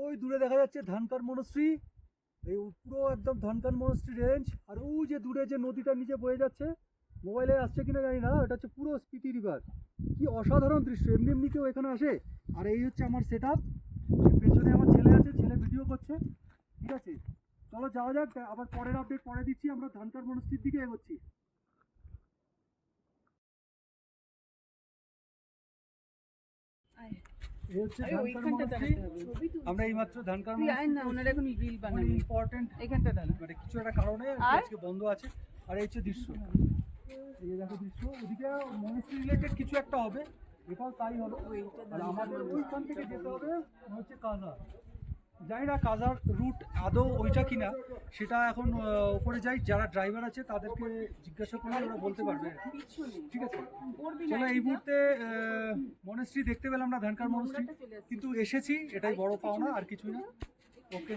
ওই দূরে দেখা যাচ্ছে ধানকার মনস্ট্রি। এই পুরো একদম ধানকার মনস্ট্রি রেঞ্জ। আর ওই যে দূরে যে নদীটা নিচে বয়ে যাচ্ছে, মোবাইলে আসছে কিনা জানি না, এটা হচ্ছে পুরো স্পিতি রিভার। কি অসাধারণ দৃশ্য, এমনি এমনি কেউ এখানে আসে। আর এই হচ্ছে আমার সেট আপ, পেছনে আমার ছেলে আছে, ছেলে ভিডিও করছে। ঠিক আছে, চলো যাওয়া যাক, আবার পরের আপডেট পরে দিচ্ছি। আমরা ধানকার মনস্ট্রির দিকে এগোচ্ছি। এই হচ্ছে ধানকার মনস্ট্রি। আমরা এইমাত্র ধানকার মনস্ট্রি ইম্পর্টেন্ট মানে কিছু একটা কারণে আজকে বন্ধ আছে। আর এই হচ্ছে দৃশ্য, এই যে দেখো দৃশ্য, ওদিকে মনস্ট্রি রিলেটেড কিছু একটা হবে, এটাও তাই হবে। আর আমাদের ওইখান থেকে যেতে হবে হচ্ছে কাজা। জানি না কাজার রুট আদৌ ওইটা কিনা, সেটা এখন ওপরে যাই, যারা ড্রাইভার আছে তাদেরকে জিজ্ঞাসা করলে ওরা বলতে পারবে। ঠিক আছে, চলো এই মুহূর্তে মনস্ট্রি দেখতে পেলাম না, ধানকার মনস্ট্রি, কিন্তু এসেছি, এটাই বড় পাওনা, আর কিছুই না। ওকে।